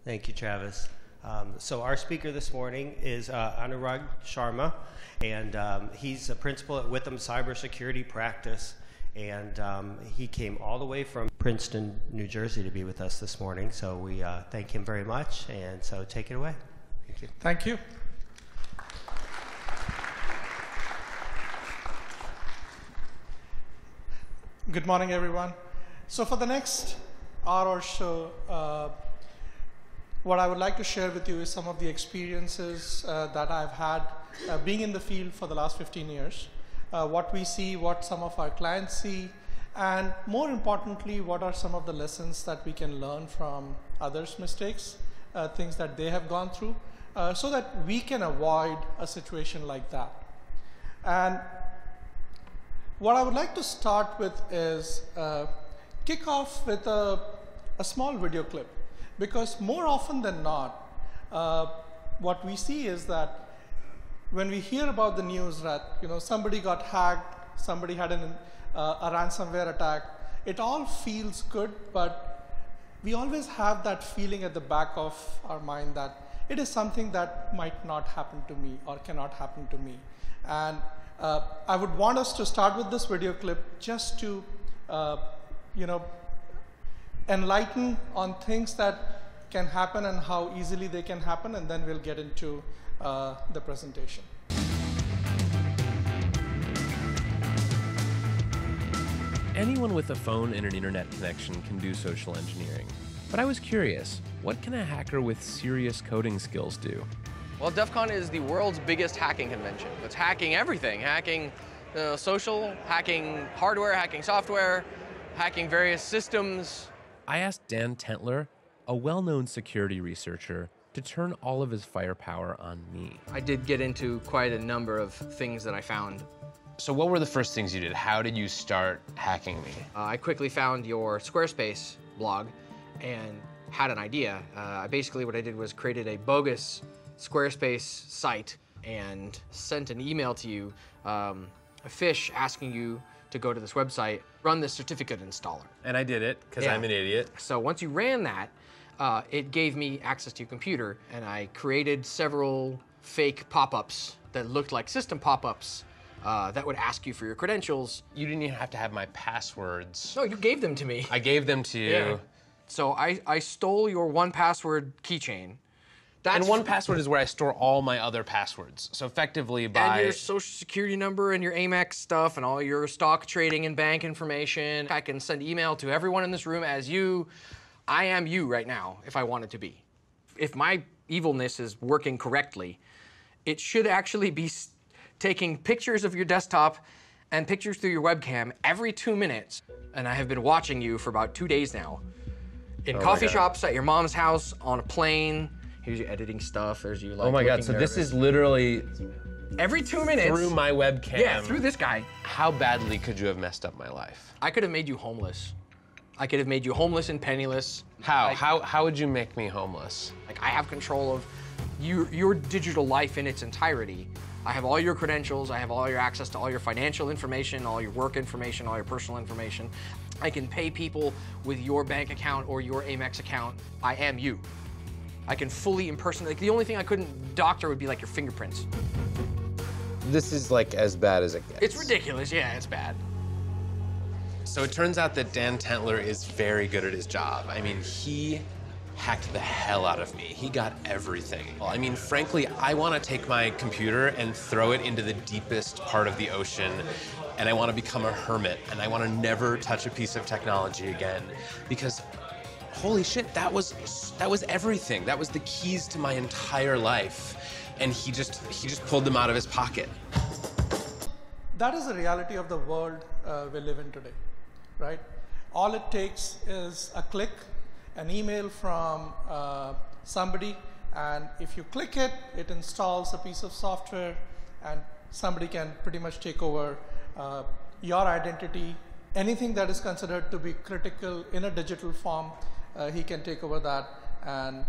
Thank you, Travis. So our speaker this morning is Anurag Sharma, and he's a principal at Witham Cybersecurity Practice, and he came all the way from Princeton, New Jersey to be with us this morning, so we thank him very much, and so take it away. Thank you. Thank you. Good morning, everyone. So for the next hour or so, what I would like to share with you is some of the experiences that I've had being in the field for the last 15 years, what we see, what some of our clients see, and more importantly, what are some of the lessons that we can learn from others' mistakes, things that they have gone through, so that we can avoid a situation like that. And what I would like to start with is kick off with a small video clip. Because more often than not, what we see is that when we hear about the news that somebody got hacked, somebody had a ransomware attack, it all feels good, but we always have that feeling at the back of our mind that it is something that might not happen to me or cannot happen to me. And I would want us to start with this video clip just to enlighten on things that can happen and how easily they can happen, and then we'll get into the presentation. Anyone with a phone and an internet connection can do social engineering. But I was curious, what can a hacker with serious coding skills do? Well, DEF CON is the world's biggest hacking convention. It's hacking everything, hacking social, hacking hardware, hacking software, hacking various systems. I asked Dan Tentler, a well-known security researcher, to turn all of his firepower on me. I did get into quite a number of things that I found. So what were the first things you did? How did you start hacking me? I quickly found your Squarespace blog and had an idea. Basically what I did was created a bogus Squarespace site and sent an email to you, a fish asking you to go to this website, run this certificate installer. And I did it, because I'm an idiot. So once you ran that, it gave me access to your computer, and I created several fake pop-ups that looked like system pop-ups that would ask you for your credentials. You didn't even have to have my passwords. No, you gave them to me. I gave them to you. Yeah. So I stole your 1Password keychain. And 1Password is where I store all my other passwords. So effectively by... And your social security number and your Amex stuff and all your stock trading and bank information. I can send email to everyone in this room as you. I am you right now, if I wanted to be. If my evilness is working correctly, it should actually be taking pictures of your desktop and pictures through your webcam every 2 minutes. And I have been watching you for about 2 days now. In coffee shops, at your mom's house, on a plane. Here's your editing stuff. There's you like. Oh my God! So this is literally every 2 minutes through my webcam. Yeah, through this guy. How badly could you have messed up my life? I could have made you homeless. I could have made you homeless and penniless. How? How would you make me homeless? Like I have control of your digital life in its entirety. I have all your credentials. I have all your access to all your financial information, all your work information, all your personal information. I can pay people with your bank account or your Amex account. I am you. I can fully impersonate. Like the only thing I couldn't doctor would be like your fingerprints. This is like as bad as it gets. It's ridiculous. Yeah, it's bad. So it turns out that Dan Tentler is very good at his job. I mean, he hacked the hell out of me. He got everything. I mean, frankly, I want to take my computer and throw it into the deepest part of the ocean, and I want to become a hermit, and I want to never touch a piece of technology again, because holy shit, that was everything. That was the keys to my entire life, and he just pulled them out of his pocket. That is the reality of the world we live in today, right? All it takes is a click, an email from somebody, and if you click it, it installs a piece of software, and somebody can pretty much take over your identity. Anything that is considered to be critical in a digital form, he can take over that and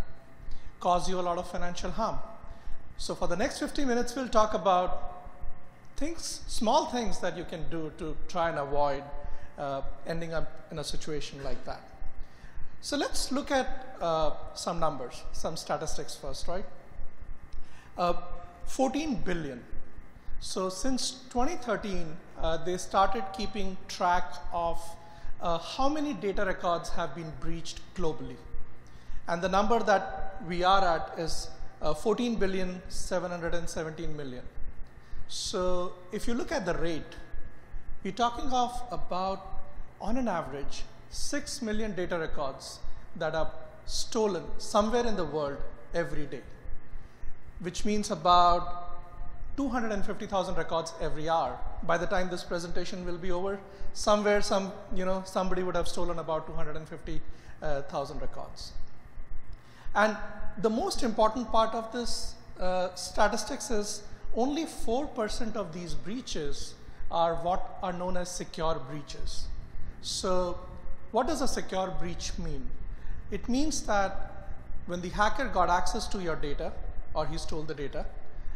cause you a lot of financial harm. So for the next 50 minutes, we'll talk about things, small things that you can do to try and avoid ending up in a situation like that. So let's look at some numbers, some statistics first, right? 14 billion. So since 2013, they started keeping track of how many data records have been breached globally. And the number that we are at is 14,717,000,000. So if you look at the rate, we're talking of about, on an average, 6 million data records that are stolen somewhere in the world every day, which means about 250,000 records every hour. By the time this presentation will be over, somewhere somebody would have stolen about 250,000 records. And the most important part of this statistics is only 4% of these breaches are what are known as secure breaches. So what does a secure breach mean? It means that when the hacker got access to your data, or he stole the data,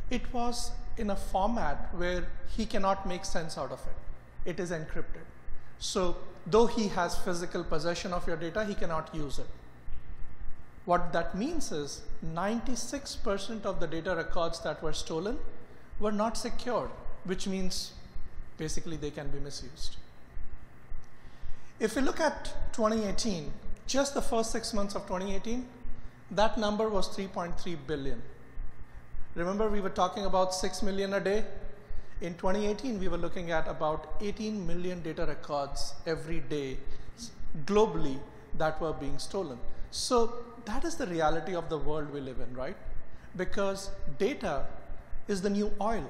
it was in a format where he cannot make sense out of it. It is encrypted. So though he has physical possession of your data, he cannot use it. What that means is 96% of the data records that were stolen were not secured, which means basically they can be misused. If we look at 2018, just the first 6 months of 2018, that number was 3.3 billion. Remember, we were talking about 6 million a day? In 2018, we were looking at about 18 million data records every day globally that were being stolen. So that is the reality of the world we live in, right? Because data is the new oil.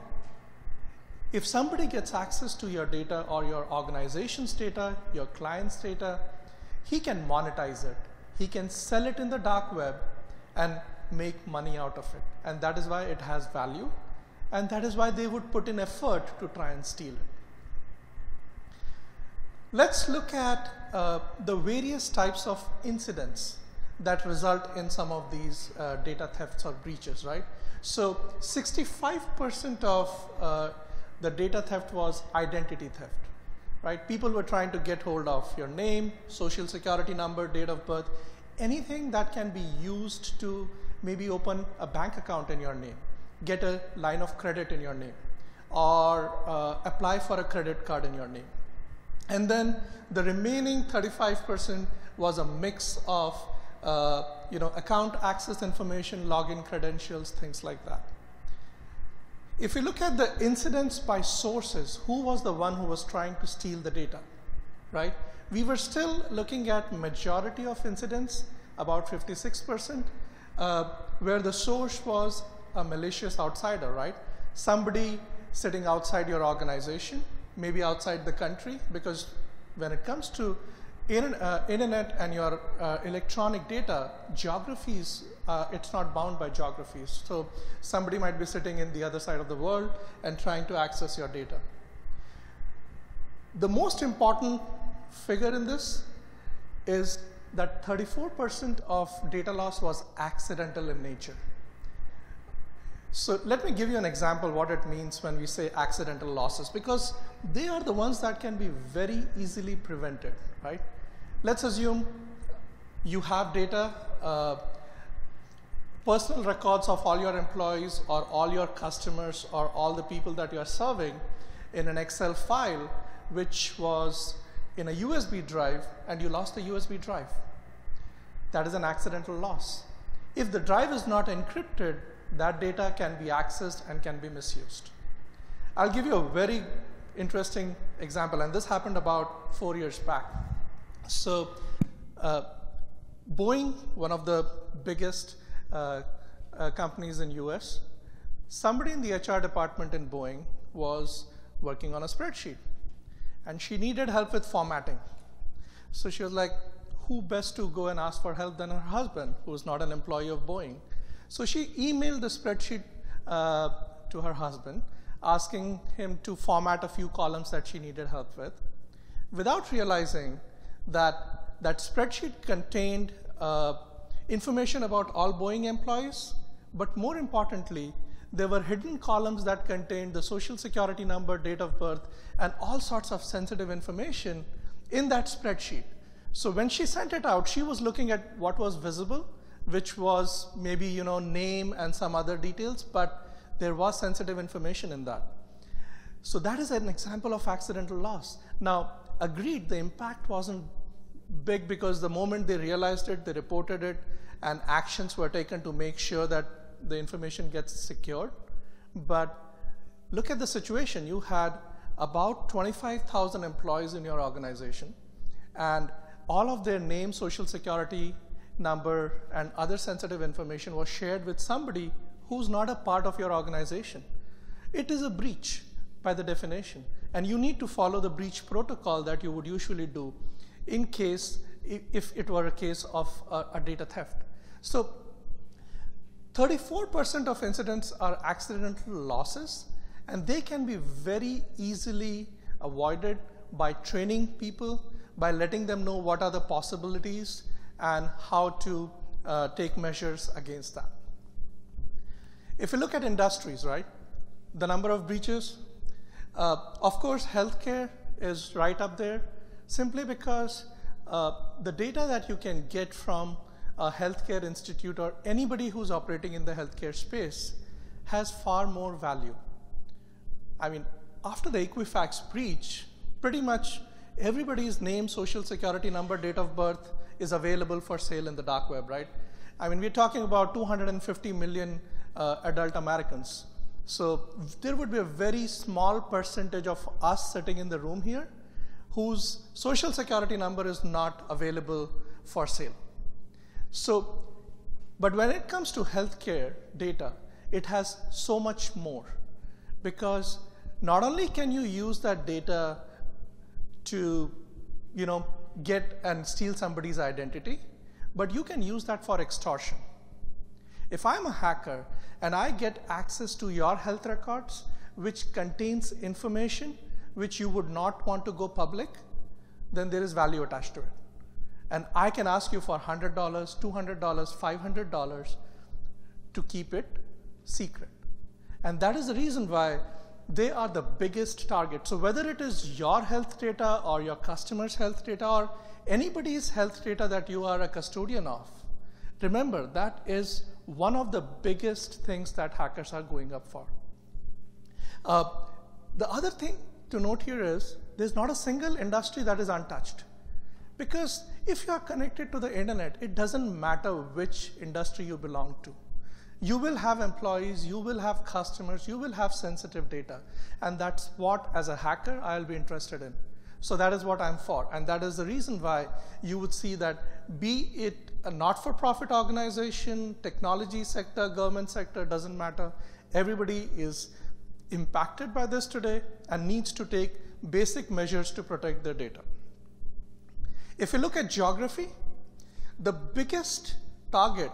If somebody gets access to your data or your organization's data, your client's data, he can monetize it. He can sell it in the dark web and make money out of it. And that is why it has value. And that is why they would put in effort to try and steal it. Let's look at the various types of incidents that result in some of these data thefts or breaches, right? So 65% of the data theft was identity theft, right? People were trying to get hold of your name, social security number, date of birth, anything that can be used to maybe open a bank account in your name, get a line of credit in your name, or apply for a credit card in your name. And then the remaining 35% was a mix of account access information, login credentials, things like that. If you look at the incidents by sources, who was the one who was trying to steal the data, right? We were still looking at majority of incidents, about 56%, where the source was a malicious outsider, right? Somebody sitting outside your organization, maybe outside the country, because when it comes to internet and your electronic data, geographies, it's not bound by geographies. So somebody might be sitting in the other side of the world and trying to access your data. The most important figure in this is that 34% of data loss was accidental in nature. So let me give you an example what it means when we say accidental losses, because they are the ones that can be very easily prevented, right? Let's assume you have data, personal records of all your employees or all your customers or all the people that you are serving in an Excel file, which was in a USB drive, and you lost the USB drive. That is an accidental loss. If the drive is not encrypted, that data can be accessed and can be misused. I'll give you a very interesting example, and this happened about 4 years back. So Boeing, one of the biggest companies in US, somebody in the HR department in Boeing was working on a spreadsheet, and she needed help with formatting. So she was like, who best to go and ask for help than her husband, who is not an employee of Boeing? So she emailed the spreadsheet to her husband, asking him to format a few columns that she needed help with, without realizing that that spreadsheet contained information about all Boeing employees, but more importantly, there were hidden columns that contained the social security number, date of birth, and all sorts of sensitive information in that spreadsheet. So when she sent it out, she was looking at what was visible, which was maybe name and some other details, but there was sensitive information in that. So that is an example of accidental loss. Now, agreed, the impact wasn't big because the moment they realized it, they reported it, and actions were taken to make sure that the information gets secured. But look at the situation. You had about 25,000 employees in your organization, and all of their name, social security number, and other sensitive information was shared with somebody who's not a part of your organization. It is a breach by the definition, and you need to follow the breach protocol that you would usually do in case, if it were a case of a data theft. So 34% of incidents are accidental losses, and they can be very easily avoided by training people, by letting them know what are the possibilities and how to take measures against that. If you look at industries, right, the number of breaches, of course, healthcare is right up there, simply because the data that you can get from a healthcare institute or anybody who's operating in the healthcare space has far more value. I mean, after the Equifax breach, pretty much everybody's name, social security number, date of birth is available for sale in the dark web, right? I mean, we're talking about 250 million adult Americans. So there would be a very small percentage of us sitting in the room here whose social security number is not available for sale. So, but when it comes to healthcare data, it has so much more, because not only can you use that data to, get and steal somebody's identity, but you can use that for extortion. If I'm a hacker and I get access to your health records, which contains information which you would not want to go public, then there is value attached to it. And I can ask you for $100, $200, $500 to keep it secret. And that is the reason why they are the biggest target. So whether it is your health data or your customer's health data or anybody's health data that you are a custodian of, remember that is one of the biggest things that hackers are going up for. The other thing to note here is there's not a single industry that is untouched. Because if you are connected to the internet, it doesn't matter which industry you belong to. You will have employees, you will have customers, you will have sensitive data. And that's what, as a hacker, I'll be interested in. So that is what I'm for. And that is the reason why you would see that, be it a not-for-profit organization, technology sector, government sector, doesn't matter. Everybody is impacted by this today and needs to take basic measures to protect their data. If you look at geography, the biggest target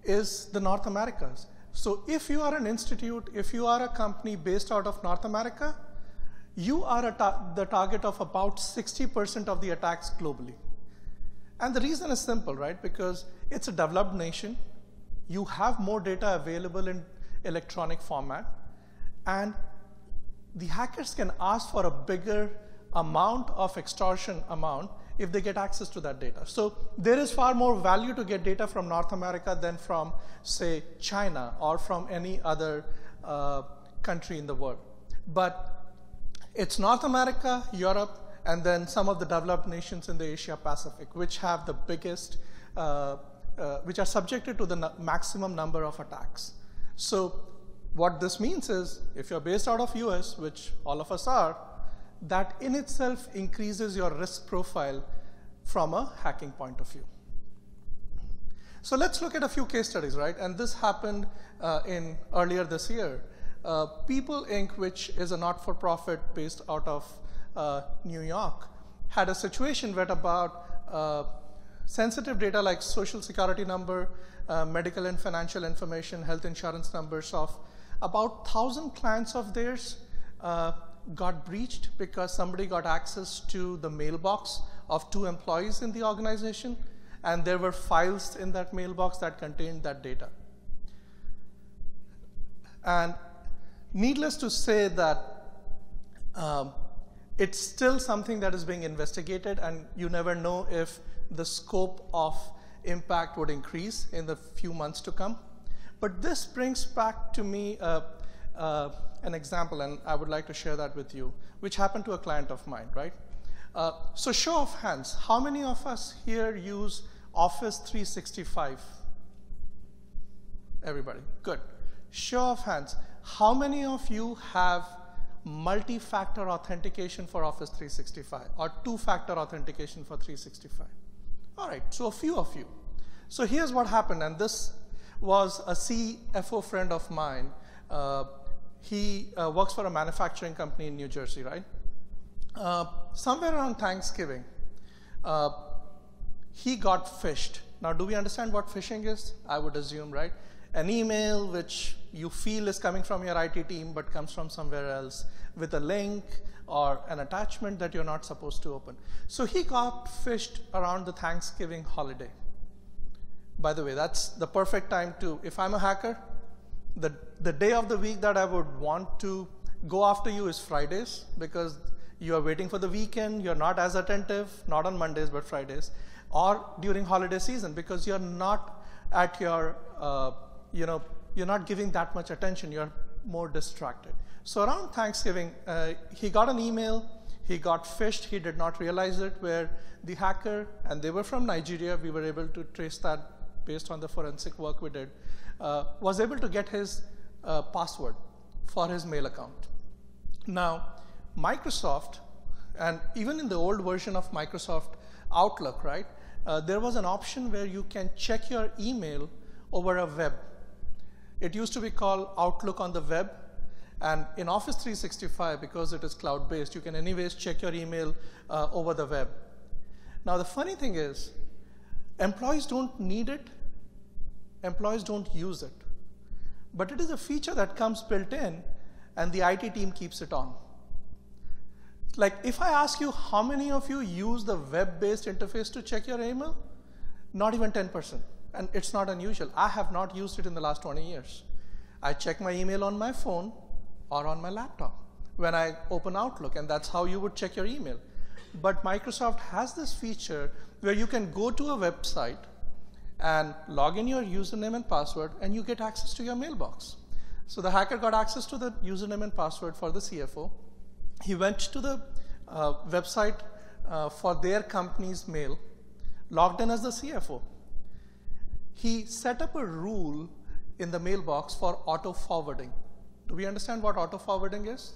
is the North Americas. So if you are an institute, if you are a company based out of North America, you are the target of about 60% of the attacks globally. And the reason is simple, right? Because it's a developed nation. You have more data available in electronic format. And the hackers can ask for a bigger amount of extortion amount if they get access to that data. So there is far more value to get data from North America than from, say, China or from any other country in the world. But it's North America, Europe, and then some of the developed nations in the Asia Pacific, which have the biggest, which are subjected to the maximum number of attacks. So what this means is, if you're based out of US, which all of us are, that in itself increases your risk profile from a hacking point of view. So let's look at a few case studies, right? And this happened earlier this year. People Inc., which is a not-for-profit based out of New York, had a situation where about sensitive data like social security number, medical and financial information, health insurance numbers of about 1,000 clients of theirs got breached because somebody got access to the mailbox of 2 employees in the organization, and there were files in that mailbox that contained that data. And needless to say that It's still something that is being investigated, and you never know if the scope of impact would increase in the few months to come. But this brings back to me an example, and I would like to share that with you, which happened to a client of mine, right? So show of hands, how many of us here use Office 365? Everybody, good. Show of hands, how many of you have multi-factor authentication for Office 365 or two-factor authentication for 365? All right, so a few of you. So here's what happened, and this was a CFO friend of mine. He works for a manufacturing company in New Jersey, right? Somewhere around Thanksgiving, he got phished. Now, do we understand what phishing is? I would assume, right? An email which you feel is coming from your IT team but comes from somewhere else with a link or an attachment that you're not supposed to open. So he got phished around the Thanksgiving holiday. By the way, that's the perfect time to, if I'm a hacker, the day of the week that I would want to go after you is Fridays, because you are waiting for the weekend, you're not as attentive, not on Mondays but Fridays, or during holiday season, because you're not at your, you're not giving that much attention, you're more distracted. So around Thanksgiving, he got an email, he got phished, he did not realize it, where the hacker, and they were from Nigeria, we were able to trace that based on the forensic work we did, was able to get his password for his mail account. Now, Microsoft, and even in the old version of Microsoft Outlook, right, there was an option where you can check your email over a web. It used to be called Outlook on the web, and in Office 365, because it is cloud-based, you can anyways check your email over the web. Now, the funny thing is, employees don't need it, employees don't use it, but it is a feature that comes built in, and the IT team keeps it on. Like, if I ask you how many of you use the web-based interface to check your email, not even 10%. And it's not unusual. I have not used it in the last 20 years. I check my email on my phone or on my laptop when I open Outlook, and that's how you would check your email. But Microsoft has this feature where you can go to a website and log in your username and password, and you get access to your mailbox. So the hacker got access to the username and password for the CFO. He went to the website for their company's mail, logged in as the CFO. He set up a rule in the mailbox for auto-forwarding. Do we understand what auto-forwarding is?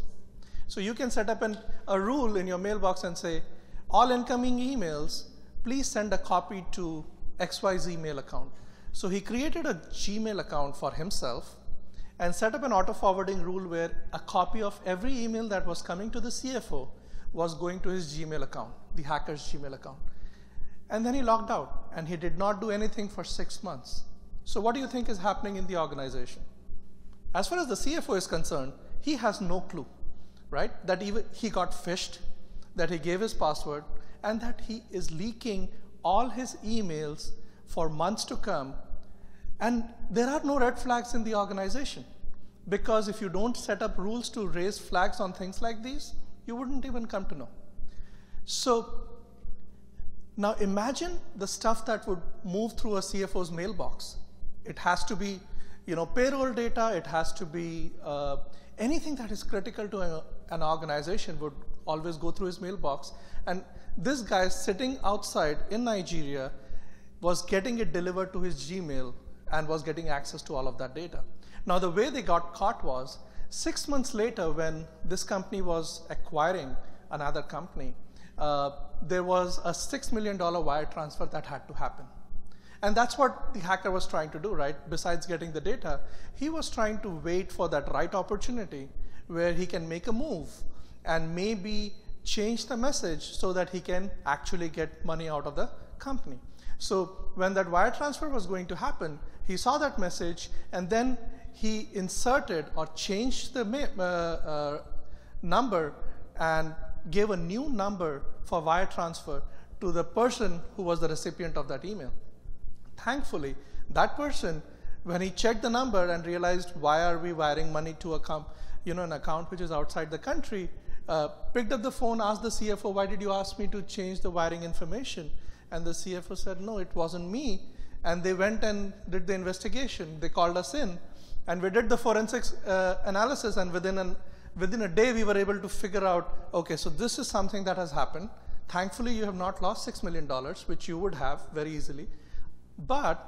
So you can set up a rule in your mailbox and say, all incoming emails, please send a copy to XYZ mail account. So he created a Gmail account for himself and set up an auto-forwarding rule where a copy of every email that was coming to the CFO was going to his Gmail account, the hacker's Gmail account. And then he logged out, and he did not do anything for 6 months. So what do you think is happening in the organization? As far as the CFO is concerned, he has no clue, right? That even he got phished, that he gave his password, and that he is leaking all his emails for months to come. And there are no red flags in the organization, because if you don't set up rules to raise flags on things like these, you wouldn't even come to know. So now imagine the stuff that would move through a CFO's mailbox. It has to be, payroll data. It has to be anything that is critical to an organization would always go through his mailbox. And this guy sitting outside in Nigeria was getting it delivered to his Gmail and was getting access to all of that data. Now, the way they got caught was 6 months later, when this company was acquiring another company, there was a $6 million wire transfer that had to happen. And that's what the hacker was trying to do, right? Besides getting the data, he was trying to wait for that right opportunity where he can make a move and maybe change the message so that he can actually get money out of the company. So when that wire transfer was going to happen, he saw that message, and then he inserted or changed the number and gave a new number for wire transfer to the person who was the recipient of that email. Thankfully, that person, when he checked the number and realized why are we wiring money to an account which is outside the country, picked up the phone, asked the CFO, why did you ask me to change the wiring information? And the CFO said, no, it wasn't me. And they went and did the investigation. They called us in, and we did the forensics analysis, and within a day, we were able to figure out, okay, so this is something that has happened. Thankfully, you have not lost $6 million, which you would have very easily. But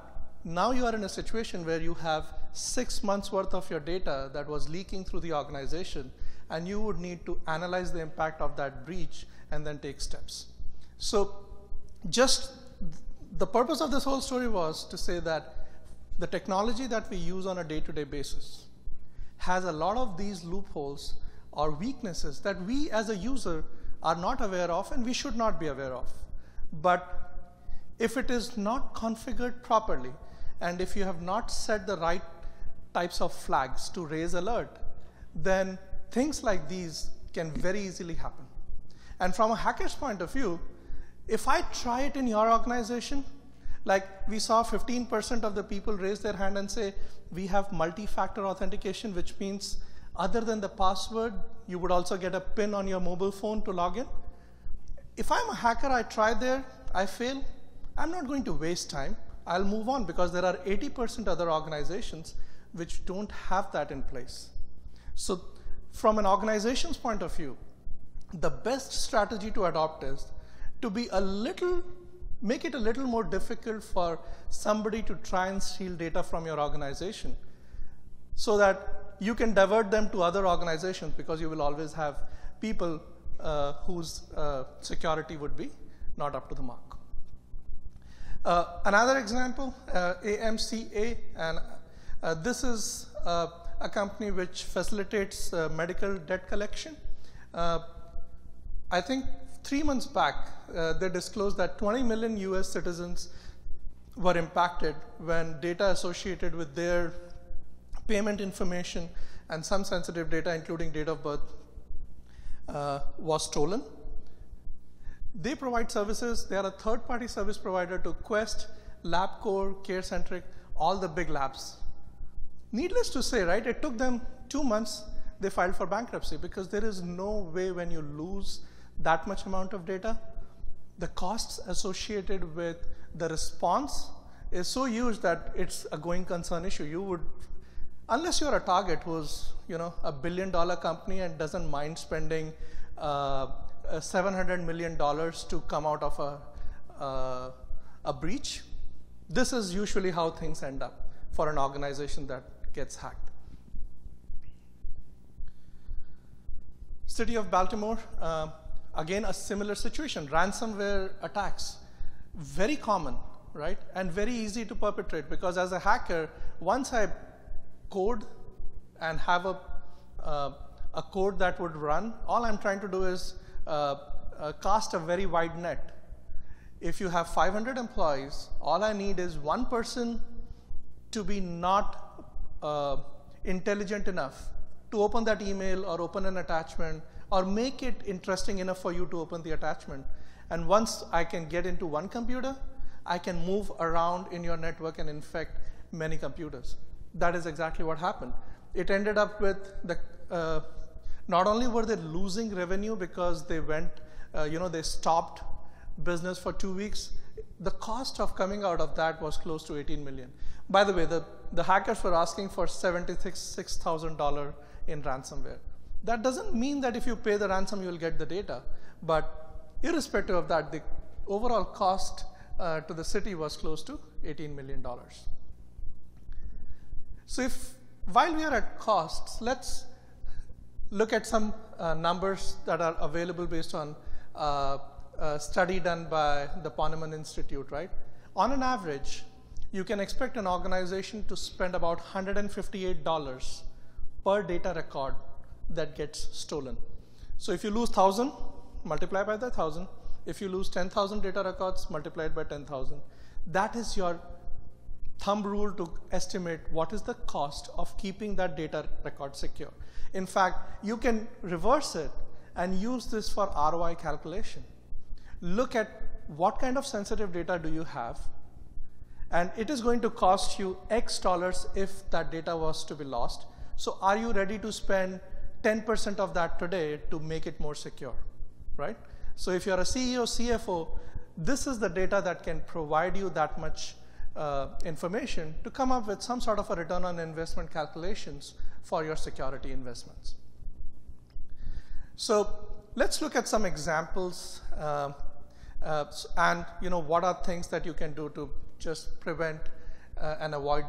now you are in a situation where you have 6 months worth of your data that was leaking through the organization, and you would need to analyze the impact of that breach and then take steps. So just the purpose of this whole story was to say that the technology that we use on a day-to-day basis has a lot of these loopholes or weaknesses that we as a user are not aware of and we should not be aware of. But if it is not configured properly, and if you have not set the right types of flags to raise alert, then things like these can very easily happen. And from a hacker's point of view, if I try it in your organization, like we saw 15% of the people raise their hand and say, we have multi-factor authentication, which means other than the password, you would also get a PIN on your mobile phone to log in. If I'm a hacker, I try there, I fail, I'm not going to waste time. I'll move on because there are 80% other organizations which don't have that in place. So from an organization's point of view, the best strategy to adopt is to be make it a little more difficult for somebody to try and steal data from your organization so that you can divert them to other organizations, because you will always have people whose security would be not up to the mark. Another example, AMCA, and this is a company which facilitates medical debt collection. I think 3 months back, they disclosed that 20 million US citizens were impacted when data associated with their payment information and some sensitive data, including date of birth, was stolen. They provide services. They are a third-party service provider to Quest, LabCorp, CareCentric, all the big labs. Needless to say, right, it took them 2 months. They filed for bankruptcy because there is no way when you lose that much amount of data, the costs associated with the response is so huge that it's a going concern issue. You would, unless you're a Target who's $1 billion company and doesn't mind spending $700 million to come out of a breach, this is usually how things end up for an organization that gets hacked. City of Baltimore, again, a similar situation. Ransomware attacks, very common, right? And very easy to perpetrate, because as a hacker, once I code and have a code that would run, all I'm trying to do is cast a very wide net. If you have 500 employees, all I need is one person to be not intelligent enough to open that email or open an attachment or make it interesting enough for you to open the attachment. And once I can get into one computer, I can move around in your network and infect many computers. That is exactly what happened. It ended up with not only were they losing revenue because they went, they stopped business for 2 weeks, the cost of coming out of that was close to 18 million. By the way, the hackers were asking for $76,000 in ransomware. That doesn't mean that if you pay the ransom, you will get the data. But irrespective of that, the overall cost to the city was close to $18 million. So while we are at costs, let's look at some numbers that are available based on a study done by the Ponemon Institute, right? On an average, you can expect an organization to spend about $158 per data record that gets stolen. So if you lose 1,000, multiply by the 1,000. If you lose 10,000 data records, multiply it by 10,000. That is your thumb rule to estimate what is the cost of keeping that data record secure. In fact, you can reverse it and use this for ROI calculation. Look at what kind of sensitive data do you have, and it is going to cost you X dollars if that data was to be lost. So are you ready to spend 10% of that today to make it more secure, right? So if you're a CEO, CFO, this is the data that can provide you that much information to come up with some sort of a return on investment calculations for your security investments. So let's look at some examples and what are things that you can do to just prevent and avoid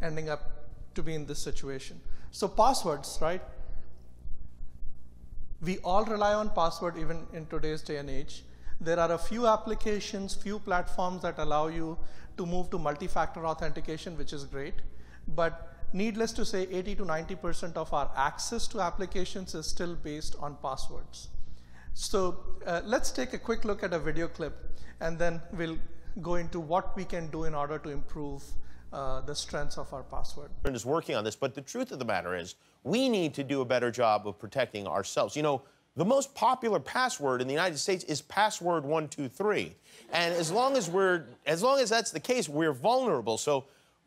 ending up to be in this situation. So passwords, right? We all rely on password even in today's day and age. There are a few applications, few platforms that allow you to move to multi-factor authentication, which is great. But needless to say, 80 to 90% of our access to applications is still based on passwords. So let's take a quick look at a video clip, and then we'll go into what we can do in order to improve the strengths of our password. Is working on this, but the truth of the matter is we need to do a better job of protecting ourselves. You know, the most popular password in the United States is password 123. And as long as that's the case, we're vulnerable. So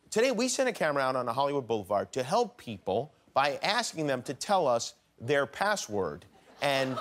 today we sent a camera out on Hollywood Boulevard to help people by asking them to tell us their password. And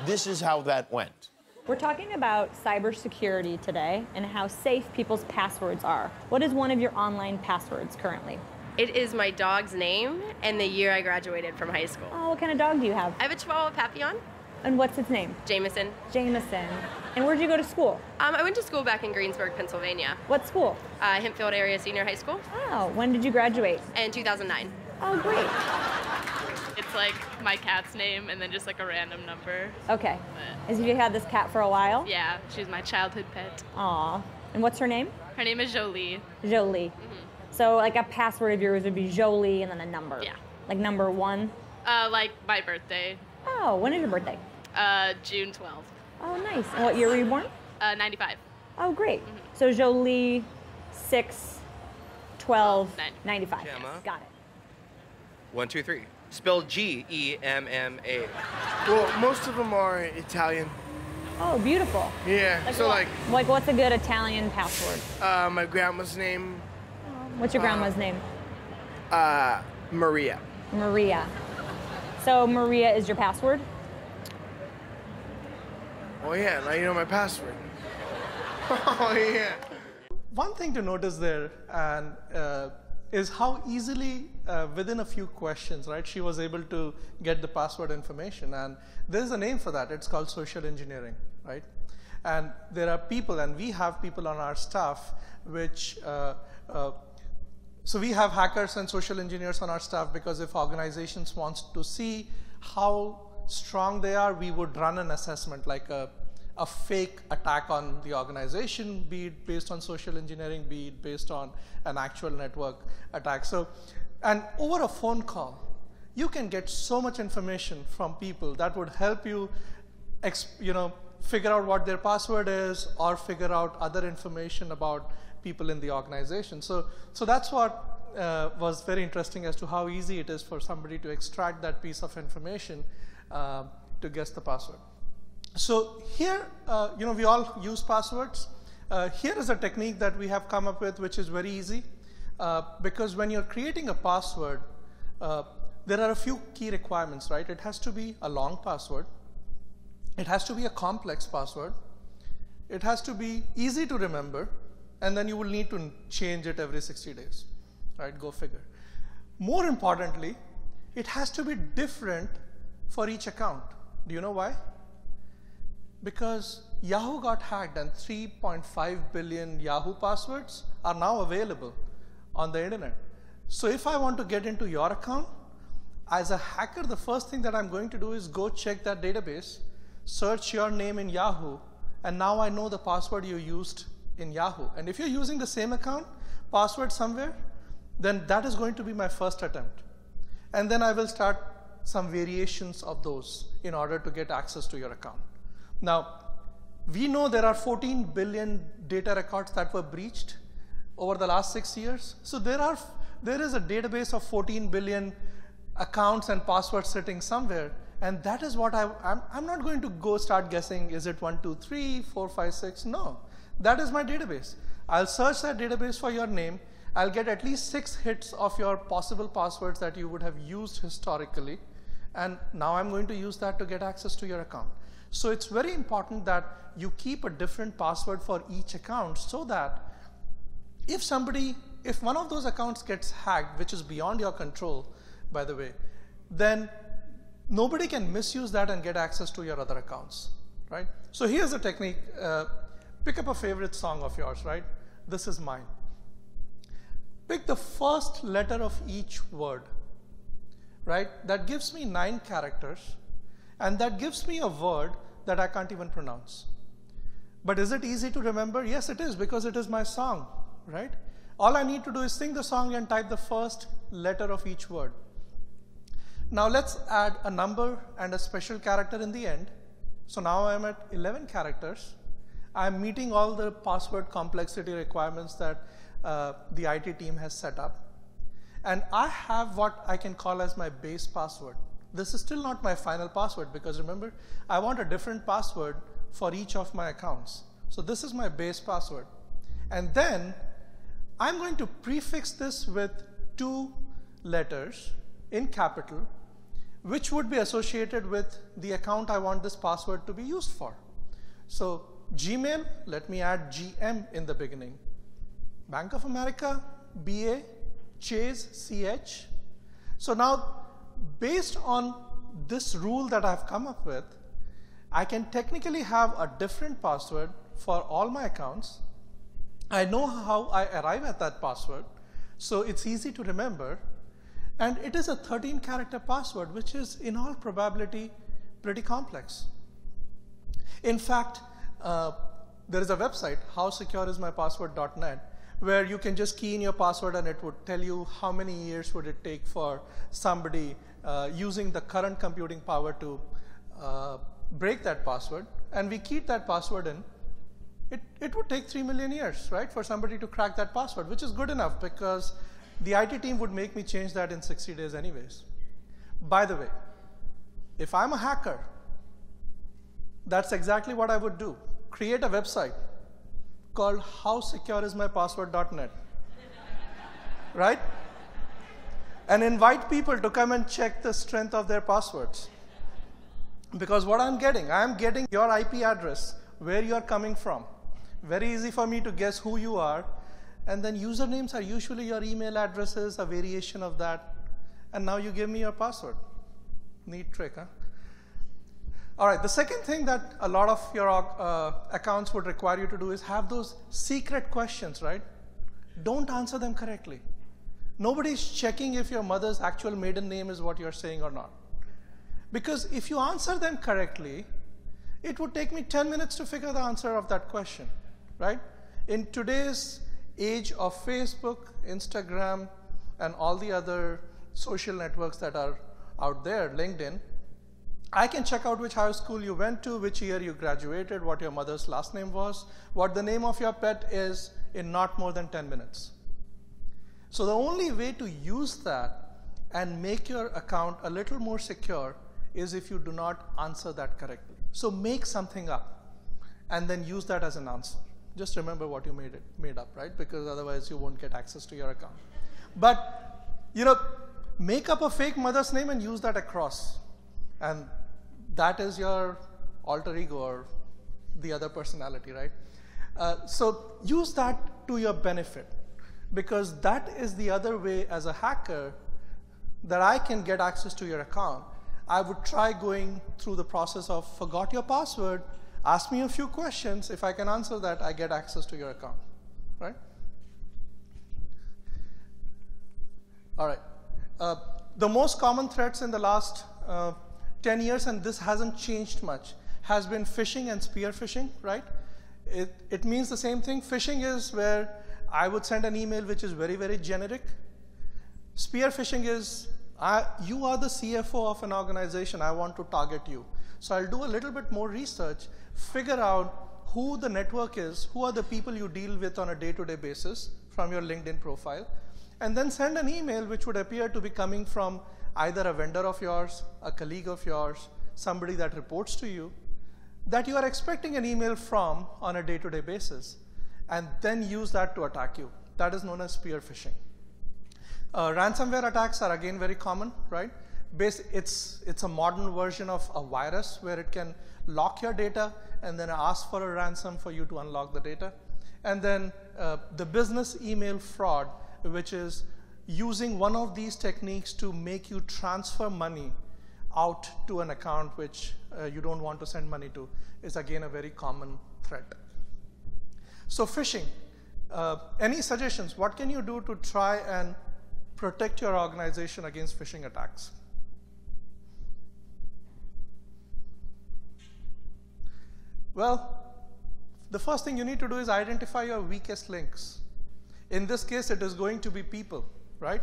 this is how that went. We're talking about cybersecurity today and how safe people's passwords are. What is one of your online passwords currently? It is my dog's name and the year I graduated from high school. Oh, what kind of dog do you have? I have a Chihuahua Papillon. And what's its name? Jameson. Jameson. And where'd you go to school? I went to school back in Greensburg, Pennsylvania. What school? Hempfield Area Senior High School. Oh, when did you graduate? In 2009. Oh, great. It's like my cat's name and then just like a random number. Okay. As you had this cat for a while? Yeah, she's my childhood pet. Aw. And what's her name? Her name is Jolie. Jolie. So like a password of yours would be Jolie and then a number. Yeah. Like number 1? Like my birthday. Oh, when is your birthday? June 12th. Oh, nice. And what year were you born? 95. Oh, great. So Jolie, 6, 12, 95. Gemma. Got it. 1, 2, 3. Spelled G-E-M-M-A. Well, most of them are Italian. Oh, beautiful. Yeah, Like so what? Like what's a good Italian password? my grandma's name. What's your grandma's name? Maria. Maria. So Maria is your password? Oh yeah, now you know my password. Oh yeah. One thing to notice there and is how easily, within a few questions, right, she was able to get the password information. And there's a name for that. It's called social engineering, right? And there are people, and we have people on our staff, which, so we have hackers and social engineers on our staff because if organizations want to see how strong they are, we would run an assessment like a fake attack on the organization, be it based on social engineering, be it based on an actual network attack. So, and over a phone call, you can get so much information from people that would help you, figure out what their password is or figure out other information about people in the organization. So that's what was very interesting as to how easy it is for somebody to extract that piece of information to guess the password. So here, we all use passwords. Here is a technique that we have come up with, which is very easy. Because when you're creating a password, there are a few key requirements, right? It has to be a long password. It has to be a complex password. It has to be easy to remember. And then you will need to change it every 60 days, right? Go figure. More importantly, it has to be different for each account. Do you know why? Because Yahoo got hacked and 3.5 billion Yahoo passwords are now available on the internet. So if I want to get into your account, as a hacker, the first thing that I'm going to do is go check that database, search your name in Yahoo, and now I know the password you used in Yahoo. And if you're using the same account, password somewhere, then that is going to be my first attempt. And then I will start some variations of those in order to get access to your account. Now, we know there are 14 billion data records that were breached over the last 6 years. So there is a database of 14 billion accounts and passwords sitting somewhere. And that is what I'm not going to go start guessing, is it 1, 2, 3, 4, 5, 6? No, that is my database. I'll search that database for your name. I'll get at least 6 hits of your possible passwords that you would have used historically. And now I'm going to use that to get access to your account. So it's very important that you keep a different password for each account so that if one of those accounts gets hacked, which is beyond your control, by the way, then nobody can misuse that and get access to your other accounts, right? So here's the technique. Pick up a favorite song of yours, right? This is mine. Pick the first letter of each word, right? That gives me 9 characters, and that gives me a word that I can't even pronounce. But is it easy to remember? Yes, it is, because it is my song, right? All I need to do is sing the song and type the first letter of each word. Now let's add a number and a special character in the end. So now I'm at 11 characters. I'm meeting all the password complexity requirements that the IT team has set up. And I have what I can call as my base password. This is still not my final password, because remember, I want a different password for each of my accounts. So this is my base password. And then I'm going to prefix this with 2 letters in capital, which would be associated with the account I want this password to be used for. So Gmail, let me add GM in the beginning. Bank of America, BA, Chase, CH. So now, based on this rule that I've come up with, I can technically have a different password for all my accounts. I know how I arrive at that password, so it's easy to remember. And it is a 13-character password, which is in all probability pretty complex. In fact, there is a website, howsecureismypassword.net, where you can just key in your password and it would tell you how many years would it take for somebody using the current computing power to break that password. And we keyed that password in. It would take 3 million years, right, for somebody to crack that password, which is good enough because the IT team would make me change that in 60 days anyways. By the way, if I'm a hacker, that's exactly what I would do. Create a website called howsecureismypassword.net, right? And invite people to come and check the strength of their passwords. Because what I'm getting your IP address, where you're coming from. Very easy for me to guess who you are. And then usernames are usually your email addresses, a variation of that. And now you give me your password. Neat trick, huh? All right, the second thing that a lot of your accounts would require you to do is have those secret questions, right? Don't answer them correctly. Nobody's checking if your mother's actual maiden name is what you're saying or not. Because if you answer them correctly, it would take me 10 minutes to figure the answer of that question, right? In today's age of Facebook, Instagram, and all the other social networks that are out there, LinkedIn, I can check out which high school you went to, which year you graduated, what your mother's last name was, what the name of your pet is in not more than 10 minutes. So the only way to use that and make your account a little more secure is if you do not answer that correctly. So make something up and then use that as an answer. Just remember what you made up, right? Because otherwise you won't get access to your account. But, make up a fake mother's name and use that across. And that is your alter ego or the other personality, right? So use that to your benefit, because that is the other way as a hacker that I can get access to your account. I would try going through the process of forgot your password, ask me a few questions. If I can answer that, I get access to your account, right? All right. The most common threats in the last 10 years, and this hasn't changed much, has been phishing and spear phishing, right? It means the same thing. Phishing is where I would send an email which is very, very generic. Spear phishing is, you are the CFO of an organization, I want to target you. So I'll do a little bit more research, figure out who the network is, who are the people you deal with on a day-to-day basis from your LinkedIn profile, and then send an email which would appear to be coming from either a vendor of yours, a colleague of yours, somebody that reports to you, that you are expecting an email from on a day-to-day basis, and then use that to attack you. That is known as spear phishing. Ransomware attacks are again very common, right? it's a modern version of a virus where it can lock your data and then ask for a ransom for you to unlock the data. And then the business email fraud, which is using one of these techniques to make you transfer money out to an account which you don't want to send money to, is again a very common threat. So phishing, any suggestions? What can you do to try and protect your organization against phishing attacks? Well, the first thing you need to do is identify your weakest links. In this case, it is going to be people, right?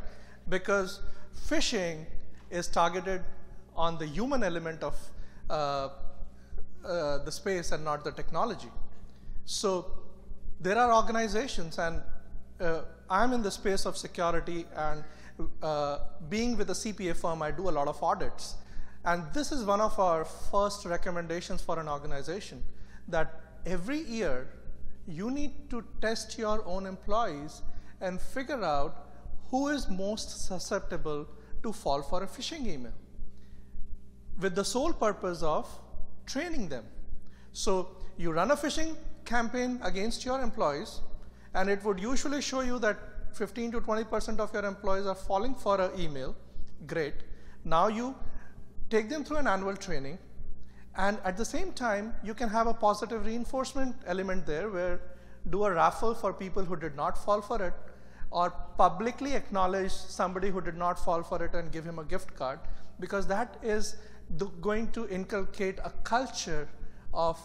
Because phishing is targeted on the human element of the space and not the technology. So there are organizations, and I'm in the space of security, and being with a CPA firm, I do a lot of audits. And this is one of our first recommendations for an organization, that every year you need to test your own employees and figure out who is most susceptible to fall for a phishing email, with the sole purpose of training them. So you run a phishing campaign against your employees, and it would usually show you that 15 to 20% of your employees are falling for an email. Great. Now you take them through an annual training, and at the same time, you can have a positive reinforcement element there, where do a raffle for people who did not fall for it, or publicly acknowledge somebody who did not fall for it and give him a gift card, because that is going to inculcate a culture of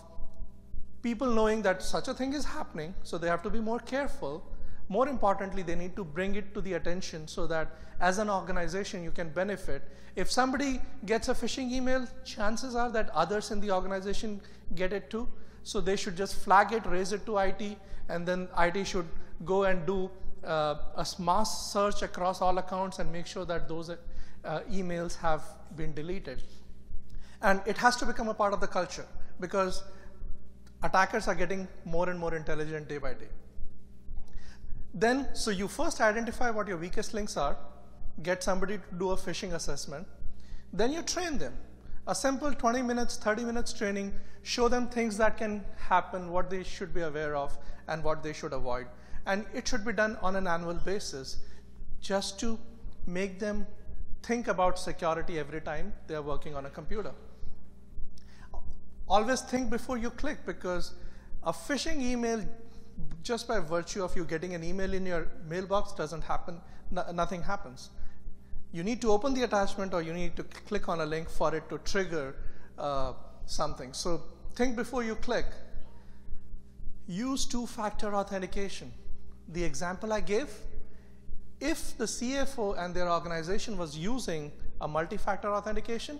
people knowing that such a thing is happening, so they have to be more careful. More importantly, they need to bring it to the attention so that as an organization you can benefit. If somebody gets a phishing email, chances are that others in the organization get it too. So they should just flag it, raise it to IT, and then IT should go and do a mass search across all accounts and make sure that those emails have been deleted. And it has to become a part of the culture, because attackers are getting more and more intelligent day by day. Then, so you first identify what your weakest links are, get somebody to do a phishing assessment, then you train them. A simple 20 minutes, 30 minutes training, show them things that can happen, what they should be aware of, and what they should avoid. And it should be done on an annual basis, just to make them think about security every time they're working on a computer. Always think before you click, because a phishing email, just by virtue of you getting an email in your mailbox, doesn't happen, nothing happens. You need to open the attachment, or you need to click on a link for it to trigger something. So think before you click. Use two-factor authentication. The example I gave, if the CFO and their organization was using a multi-factor authentication,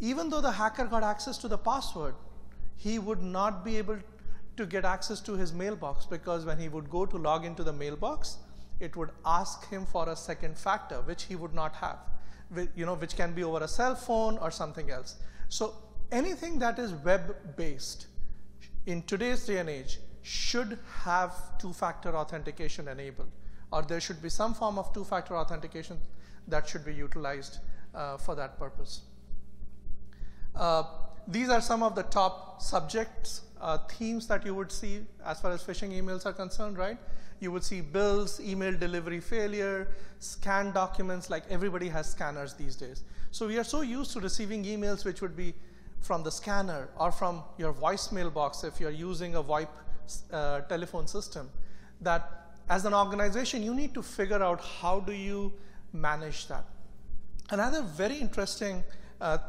even though the hacker got access to the password, he would not be able to get access to his mailbox, because when he would go to log into the mailbox, it would ask him for a second factor, which he would not have, which can be over a cell phone or something else. So anything that is web-based in today's day and age should have two-factor authentication enabled, or there should be some form of two-factor authentication that should be utilized for that purpose. These are some of the top subjects, themes that you would see as far as phishing emails are concerned, right? You would see bills, email delivery failure, scanned documents, like everybody has scanners these days. So we are so used to receiving emails which would be from the scanner or from your voicemail box if you're using a VoIP telephone system, that as an organization you need to figure out how do you manage that. Another very interesting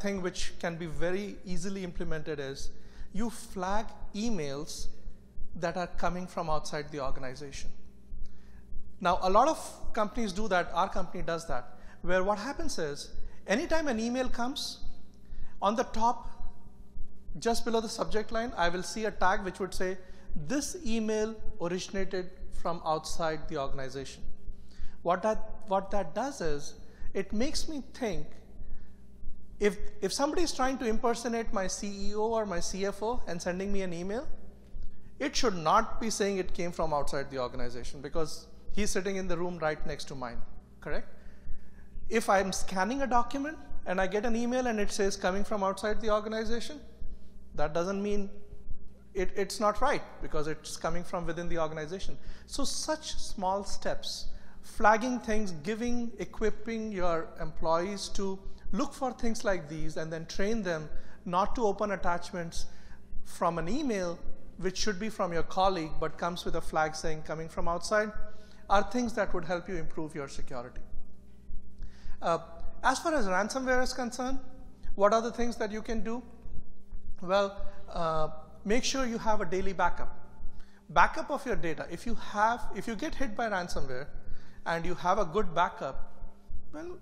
thing which can be very easily implemented is you flag emails that are coming from outside the organization. Now, a lot of companies do that. Our company does that, where what happens is anytime an email comes, on the top, just below the subject line, I will see a tag which would say, this email originated from outside the organization. What that does is, it makes me think, if somebody is trying to impersonate my CEO or my CFO and sending me an email, it should not be saying it came from outside the organization, because he's sitting in the room right next to mine, correct? If I'm scanning a document and I get an email and it says coming from outside the organization, that doesn't mean it's not right, because it's coming from within the organization. So such small steps, flagging things, equipping your employees to look for things like these, and then train them not to open attachments from an email, which should be from your colleague, but comes with a flag saying coming from outside, are things that would help you improve your security. As far as ransomware is concerned, what are the things that you can do? Well, make sure you have a daily backup. Backup of your data. If you get hit by ransomware and you have a good backup, well,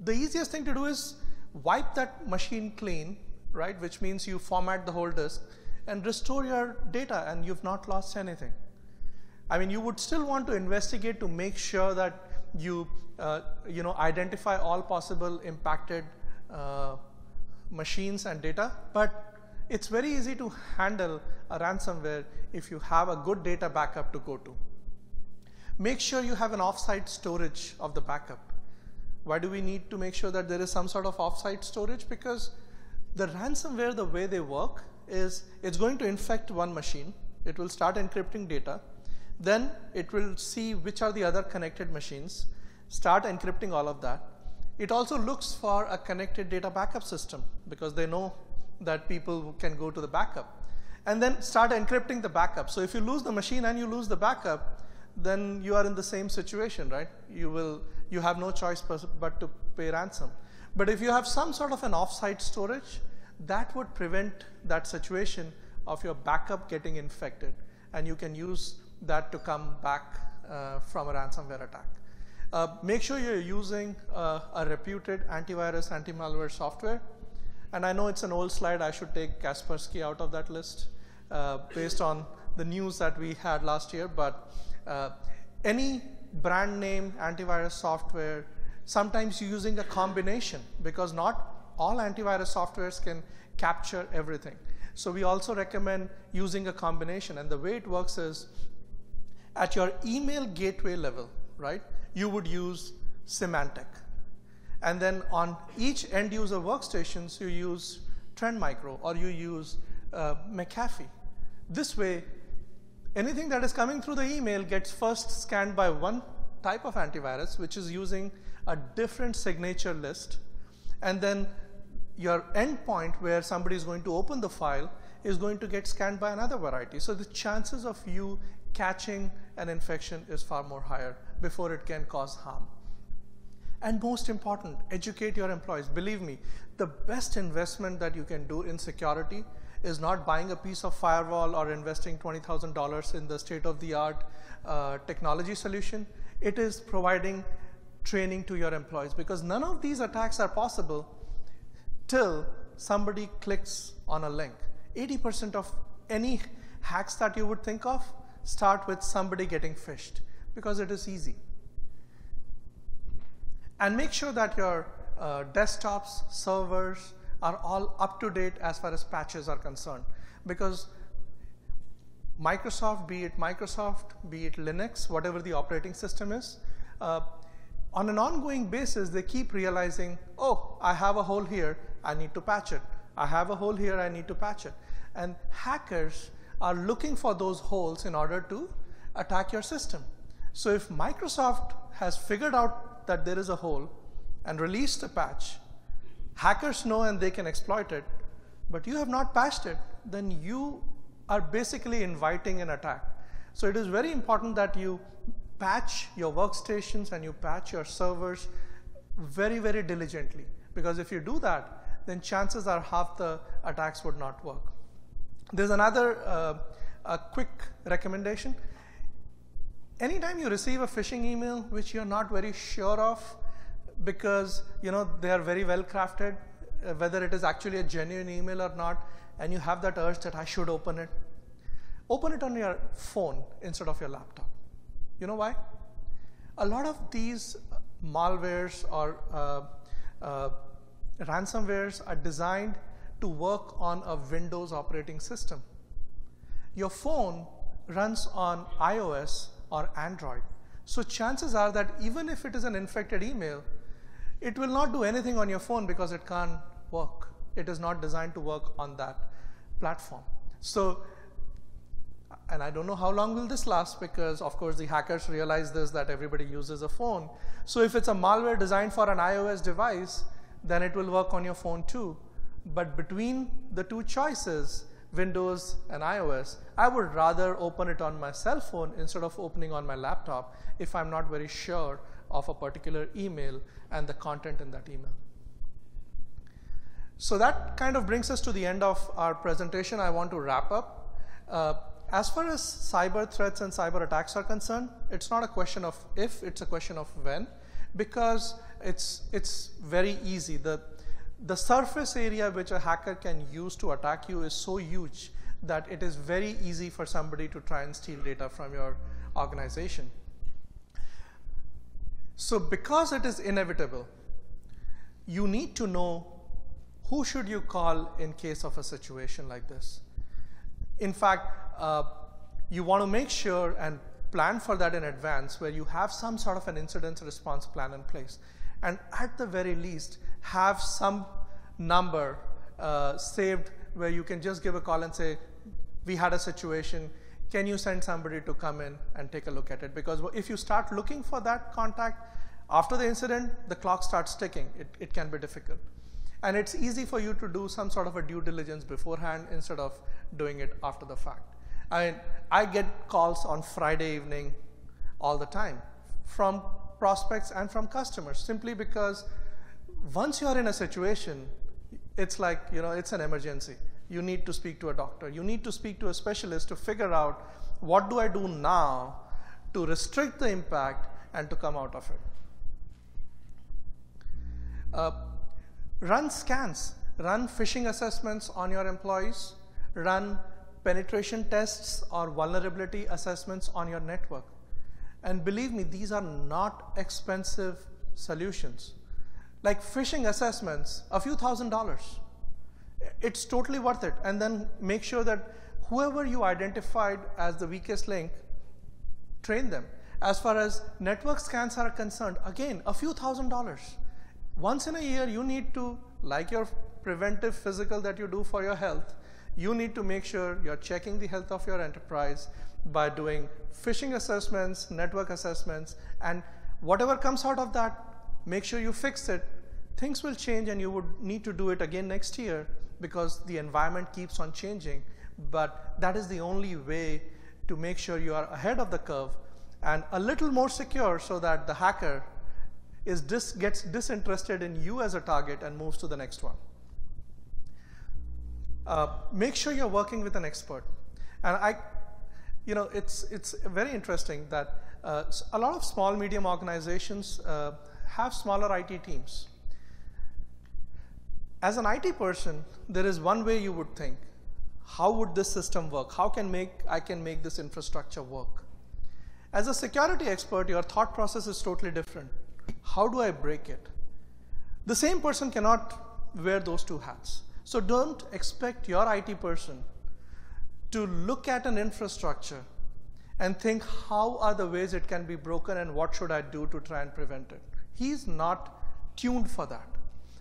the easiest thing to do is wipe that machine clean, right? Which means you format the whole disk and restore your data, and you've not lost anything. I mean, you would still want to investigate to make sure that you identify all possible impacted machines and data, but it's very easy to handle a ransomware if you have a good data backup to go to. Make sure you have an offsite storage of the backup. Why do we need to make sure that there is some sort of offsite storage? Because the ransomware, the way they work is it's going to infect one machine. It will start encrypting data. Then it will see which are the other connected machines, start encrypting all of that. It also looks for a connected data backup system, because they know that people can go to the backup, and then start encrypting the backup. So if you lose the machine and you lose the backup, then you are in the same situation, right? You have no choice but to pay ransom. But if you have some sort of an offsite storage, that would prevent that situation of your backup getting infected, and you can use that to come back from a ransomware attack. Make sure you're using a reputed antivirus, anti-malware software. And I know it's an old slide. I should take Kaspersky out of that list based on the news that we had last year. But any brand name antivirus software, sometimes you're using a combination, because not all antivirus softwares can capture everything. So we also recommend using a combination. And the way it works is, at your email gateway level, right, you would use Symantec. And then on each end user workstations, you use Trend Micro or you use McAfee. This way, anything that is coming through the email gets first scanned by one type of antivirus, which is using a different signature list. And then your endpoint, where somebody is going to open the file, is going to get scanned by another variety. So the chances of you catching an infection is far more higher before it can cause harm. And most important, educate your employees. Believe me, the best investment that you can do in security is not buying a piece of firewall or investing $20,000 in the state-of-the-art technology solution. It is providing training to your employees, because none of these attacks are possible till somebody clicks on a link. 80% of any hacks that you would think of start with somebody getting phished, because it is easy. And make sure that your desktops, servers are all up to date as far as patches are concerned, because Microsoft, be it Linux, whatever the operating system is, on an ongoing basis, they keep realizing, oh, I have a hole here, I need to patch it. I have a hole here, I need to patch it. And hackers are looking for those holes in order to attack your system. So if Microsoft has figured out that there is a hole and released a patch, hackers know and they can exploit it, but you have not patched it, then you are basically inviting an attack. So it is very important that you patch your workstations and you patch your servers very, very diligently, because if you do that, then chances are half the attacks would not work. There's another a quick recommendation. Anytime you receive a phishing email which you're not very sure of, because they are very well crafted, whether it is actually a genuine email or not, and you have that urge that I should open it on your phone instead of your laptop. You know why? A lot of these malwares or ransomwares are designed to work on a Windows operating system. Your phone runs on iOS or Android. So chances are that even if it is an infected email, it will not do anything on your phone because it can't work. It is not designed to work on that platform. So, and I don't know how long will this last, because of course the hackers realize this, that everybody uses a phone. So if it's a malware designed for an iOS device, then it will work on your phone too. But between the two choices, Windows and iOS, I would rather open it on my cell phone instead of opening on my laptop if I'm not very sure of a particular email and the content in that email. So that kind of brings us to the end of our presentation. I want to wrap up. As far as cyber threats and cyber attacks are concerned, it's not a question of if, it's a question of when, because it's very easy. The surface area which a hacker can use to attack you is so huge that it is very easy for somebody to try and steal data from your organization. So because it is inevitable, you need to know who should you call in case of a situation like this. In fact, you want to make sure and plan for that in advance, where you have some sort of an incident response plan in place. And at the very least, have some number saved where you can just give a call and say, we had a situation, can you send somebody to come in and take a look at it? Because if you start looking for that contact after the incident, the clock starts ticking. It can be difficult. And it's easy for you to do some sort of a due diligence beforehand instead of doing it after the fact. I get calls on Friday evening all the time from prospects and from customers, simply because once you are in a situation, it's like, it's an emergency. You need to speak to a doctor. You need to speak to a specialist to figure out, what do I do now to restrict the impact and to come out of it? Run scans, run phishing assessments on your employees, run penetration tests or vulnerability assessments on your network. And believe me, these are not expensive solutions. Like phishing assessments, a few $1,000s. It's totally worth it. And then make sure that whoever you identified as the weakest link, train them. As far as network scans are concerned, again, a few $1,000s. Once in a year, you need to, like your preventive physical that you do for your health, you need to make sure you're checking the health of your enterprise by doing phishing assessments, network assessments, and whatever comes out of that, make sure you fix it. Things will change and you would need to do it again next year because the environment keeps on changing. But that is the only way to make sure you are ahead of the curve and a little more secure, so that the hacker gets disinterested in you as a target and moves to the next one. Make sure you're working with an expert. And it's very interesting that a lot of small, medium organizations have smaller IT teams. As an IT person, there is one way you would think, how would this system work? How I can make this infrastructure work? As a security expert, your thought process is totally different. How do I break it? The same person cannot wear those two hats. So don't expect your IT person to look at an infrastructure and think, how are the ways it can be broken and what should I do to try and prevent it? He's not tuned for that.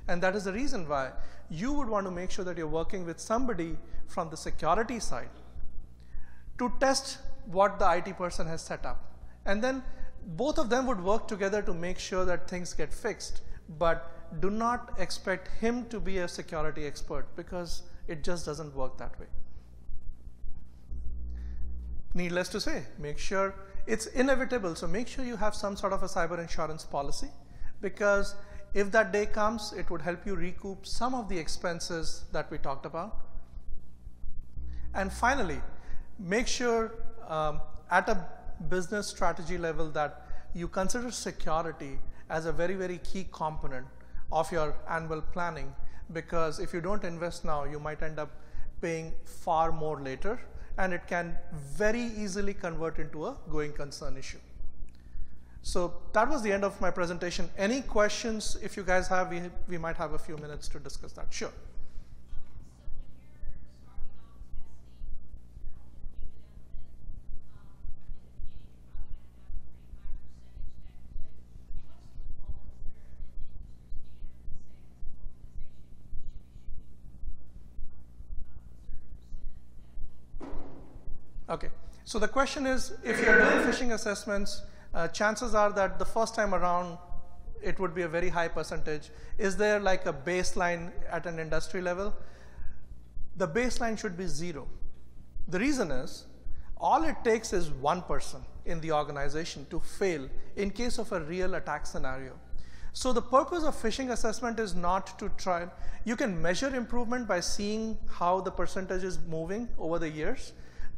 And that is the reason why you would want to make sure that you're working with somebody from the security side to test what the IT person has set up. And then both of them would work together to make sure that things get fixed. But do not expect him to be a security expert, because it just doesn't work that way. Needless to say, make sure it's inevitable. So make sure you have some sort of a cyber insurance policy, because if that day comes, it would help you recoup some of the expenses that we talked about. And finally, make sure at a business strategy level that you consider security as a very, very key component of your annual planning, because if you don't invest now, you might end up paying far more later, and it can very easily convert into a going concern issue. So that was the end of my presentation. Any questions? If you guys have, we might have a few minutes to discuss that. Sure. Okay, so the question is, if you're doing phishing assessments, chances are that the first time around, it would be a very high percentage. Is there like a baseline at an industry level? The baseline should be 0. The reason is, all it takes is one person in the organization to fail in case of a real attack scenario. So the purpose of phishing assessment is not to try, you can measure improvement by seeing how the percentage is moving over the years,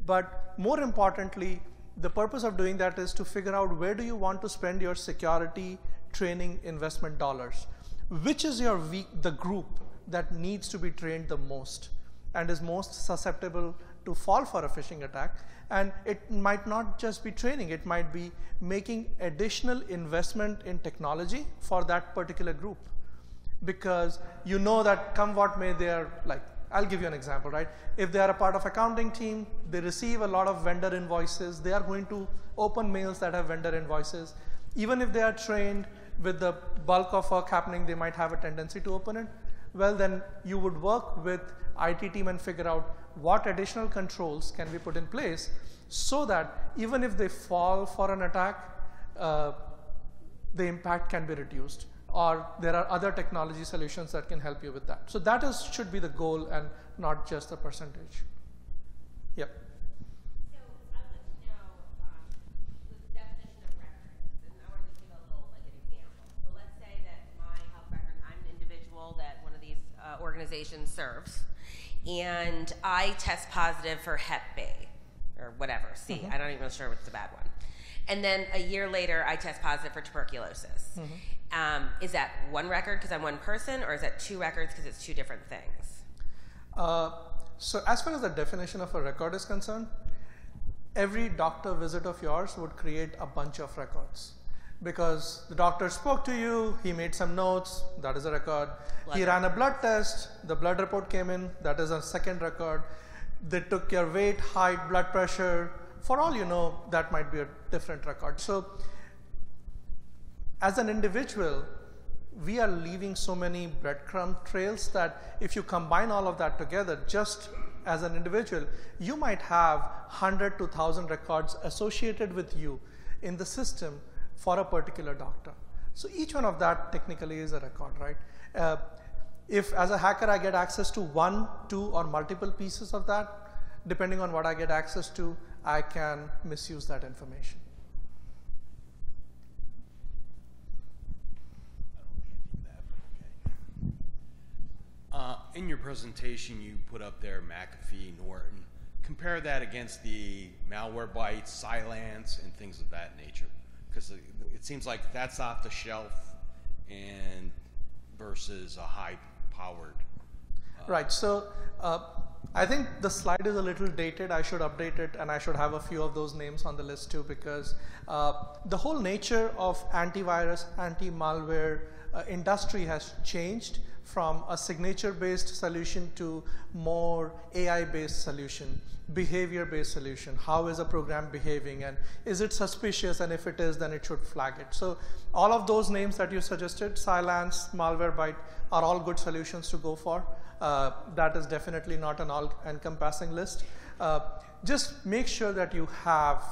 but more importantly, the purpose of doing that is to figure out where do you want to spend your security training investment dollars. Which is the group that needs to be trained the most and is most susceptible to fall for a phishing attack. And it might not just be training, it might be making additional investment in technology for that particular group. Because you know that come what may, they are like, I'll give you an example, right? If they are a part of accounting team, they receive a lot of vendor invoices, they are going to open mails that have vendor invoices. Even if they are trained with the bulk of work happening, they might have a tendency to open it. Well, then you would work with IT team and figure out what additional controls can be put in place so that even if they fall for an attack, the impact can be reduced. Or there are other technology solutions that can help you with that. So that should be the goal and not just the percentage. Yep. So I'd like to know with the definition of records, and I want to give a little like an example. So let's say that my health record, I'm an individual that one of these organizations serves, and I test positive for Hep B or whatever, C. I'm not even sure what's the bad one. And then a year later, I test positive for tuberculosis. Is that one record because I'm one person, or is that 2 records because it's 2 different things? So as far as the definition of a record is concerned, every doctor visit of yours would create a bunch of records. Because the doctor spoke to you, he made some notes, that is a record. He ran a blood test, the blood report came in, that is a second record. They took your weight, height, blood pressure. For all you know, that might be a different record. So as an individual, we are leaving so many breadcrumb trails that if you combine all of that together, just as an individual, you might have 100 to 1,000 records associated with you in the system for a particular doctor. So each one of that technically is a record, right? If as a hacker I get access to 1, 2, or multiple pieces of that, depending on what I get access to, I can misuse that information. In your presentation, you put up there McAfee, Norton. Compare that against the Malwarebytes, Cylance, and things of that nature. Because it seems like that's off the shelf and versus a high-powered. Right, so I think the slide is a little dated. I should update it, and I should have a few of those names on the list too, because the whole nature of antivirus, anti-malware industry has changed from a signature-based solution to more AI-based solution, behavior-based solution. How is a program behaving, and is it suspicious, and if it is, then it should flag it. So all of those names that you suggested, Cylance, Malwarebyte, are all good solutions to go for. That is definitely not an all-encompassing list. Just make sure that you have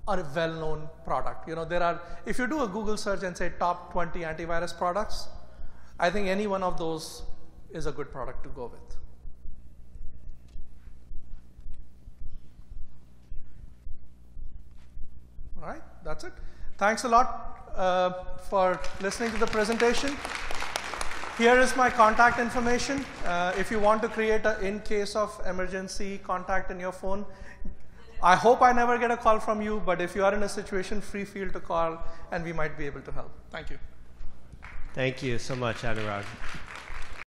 a well-known product. You know, there are, if you do a Google search and say top 20 antivirus products, I think any one of those is a good product to go with. All right, that's it. Thanks a lot for listening to the presentation. Here is my contact information. If you want to create an in case of emergency contact in your phone, I hope I never get a call from you, but if you are in a situation, free feel to call and we might be able to help. Thank you. Thank you so much, Anurag.